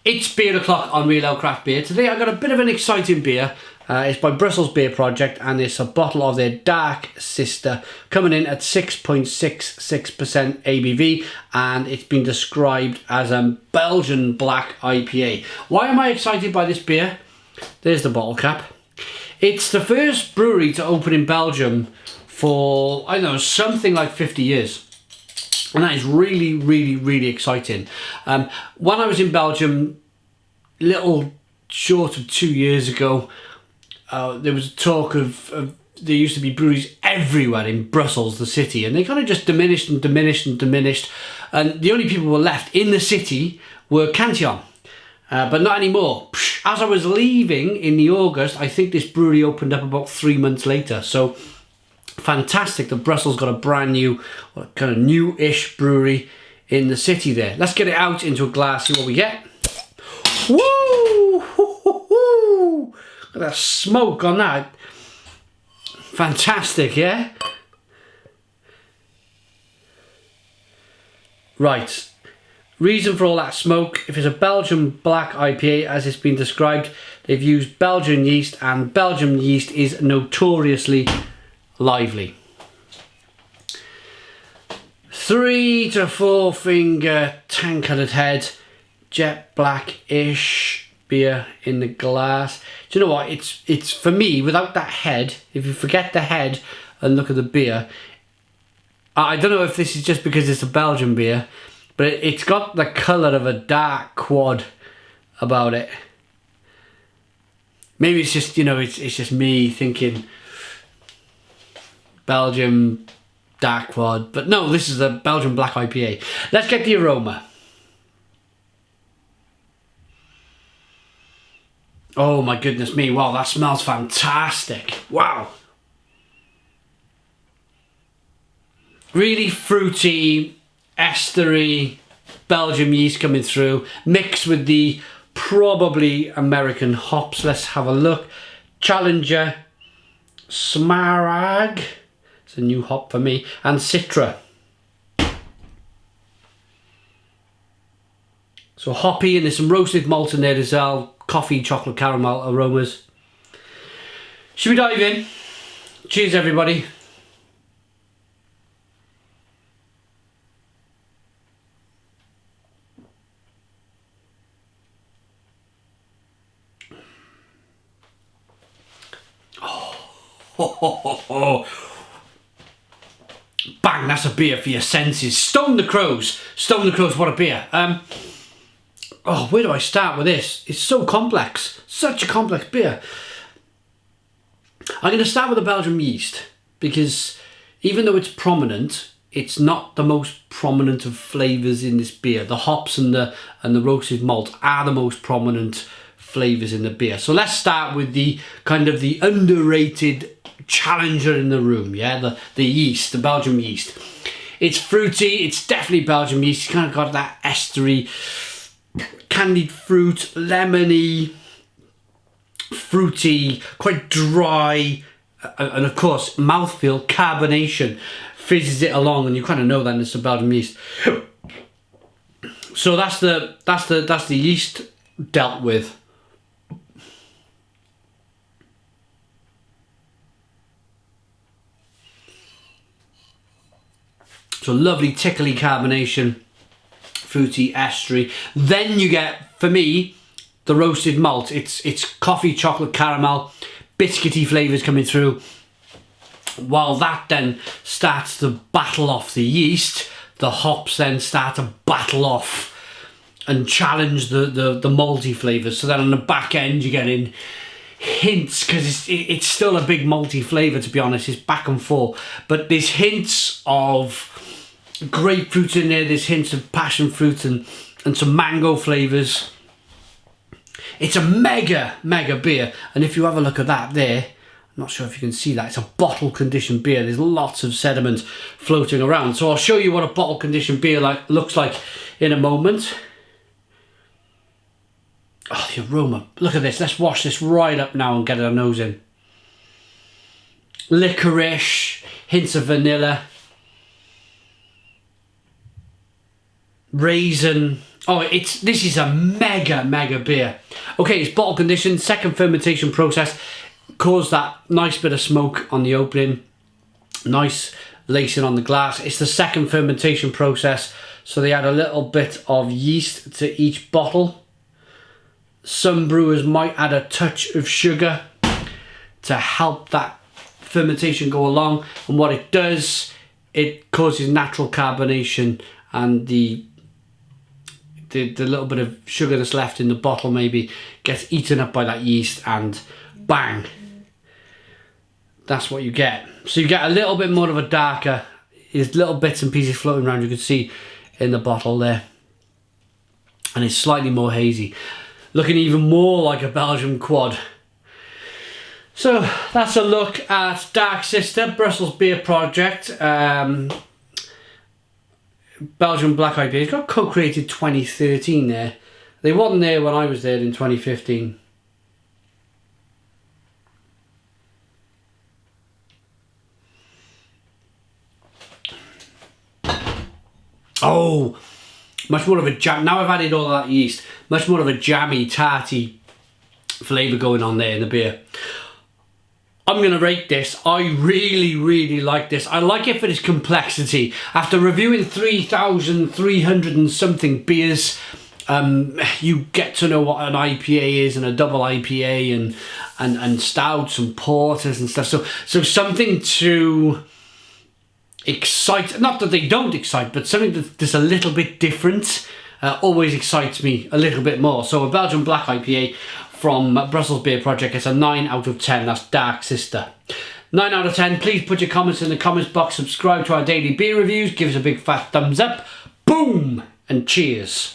It's beer o'clock on Real Ale Craft Beer. Today I got a bit of an exciting beer. It's by Brussels Beer Project and it's a bottle of their Dark Sister coming in at 6.66% ABV and it's been described as a Belgian black IPA. Why am I excited by this beer? There's the bottle cap. It's the first brewery to open in Belgium for, I don't know, something like 50 years. And that is really, really, really exciting. When I was in Belgium, little short of 2 years ago, there was talk of there used to be breweries everywhere in Brussels, the city, and they kind of just diminished and diminished and diminished. And the only people who were left in the city were Cantillon, but not anymore. As I was leaving in the August, I think this brewery opened up about 3 months later. So fantastic that Brussels got a brand new, kind of new-ish brewery in the city there. Let's get it out into a glass, see what we get. Woo! Look at that smoke on that. Fantastic, yeah? Right. Reason for all that smoke: if it's a Belgian black IPA, as it's been described, they've used Belgian yeast, and Belgian yeast is notoriously lively. 3 to 4 finger tan coloured head, jet black-ish beer in the glass. Do you know what? It's for me, without that head, if you forget the head and look at the beer, I don't know if this is just because it's a Belgian beer, but it's got the colour of a dark quad about it. Maybe it's just, you know, it's just me thinking Belgium dark quad, but no, this is a Belgian black IPA. Let's get the aroma. Oh my goodness me, wow, that smells fantastic. Wow. Really fruity, estery, Belgian yeast coming through, mixed with the probably American hops. Let's have a look. Challenger, Smaragd, it's a new hop for me, and Citra. So hoppy, and there's some roasted malt in there as well. Coffee, chocolate, caramel aromas. Should we dive in? Cheers, everybody. Oh. Bang, that's a beer for your senses. Stone the Crows. Stone the Crows, what a beer. Oh, where do I start with this? It's so complex. Such a complex beer. I'm going to start with the Belgian yeast, because even though it's prominent, it's not the most prominent of flavours in this beer. The hops and the roasted malt are the most prominent flavours in the beer. So let's start with the kind of the underrated challenger in the room, yeah? The yeast, the Belgian yeast. It's fruity, it's definitely Belgian yeast. It's kind of got that estery, candied fruit, lemony, fruity, quite dry, and of course mouthfeel, carbonation fizzes it along, and you kind of know that it's a Belgian yeast. So that's the yeast dealt with. So lovely tickly carbonation, fruity estery. Then you get, for me, the roasted malt. It's coffee, chocolate, caramel, biscuity flavours coming through. While that then starts to battle off the yeast, the hops then start to battle off and challenge the malty flavours. So then on the back end you're getting hints, because it's still a big malty flavour, to be honest. It's back and forth, but there's hints of grapefruit in there, there's hints of passion fruit and some mango flavours. It's a mega beer, and if you have a look at that there, I'm not sure if you can see that, it's a bottle conditioned beer. There's lots of sediment floating around, so I'll show you what a bottle conditioned beer looks like in a moment. Oh, the aroma, look at this. Let's wash this right up now and get our nose in. Licorice, hints of vanilla, raisin, Oh, this is a mega beer. Okay, it's bottle conditioned. Second fermentation process caused that nice bit of smoke on the opening. Nice lacing on the glass. It's the second fermentation process, so they add a little bit of yeast to each bottle. Some brewers might add a touch of sugar to help that fermentation go along, and what it does, it causes natural carbonation, and the little bit of sugar that's left in the bottle maybe gets eaten up by that yeast, and bang, that's what you get. So you get a little bit more of a darker, there's little bits and pieces floating around you can see in the bottle there, and it's slightly more hazy, looking even more like a Belgian quad. So that's a look at Dark Sister Brussels Beer Project, Belgian Black IPA. It's got co-created 2013 there. They wasn't there when I was there in 2015. Oh, much more of a jam. Now I've added all that yeast, much more of a jammy, tarty flavour going on there in the beer. I'm going to rate this. I really like this. I like it for its complexity. After reviewing 3,300 and something beers, you get to know what an IPA is and a double IPA and stouts and porters and stuff. So something to excite, not that they don't excite, but something that's a little bit different always excites me a little bit more. So a Belgian Black IPA from Brussels Beer Project, it's a 9 out of 10. That's Dark Sister. 9 out of 10. Please put your comments in the comments box. Subscribe to our daily beer reviews. Give us a big fat thumbs up. Boom! And cheers.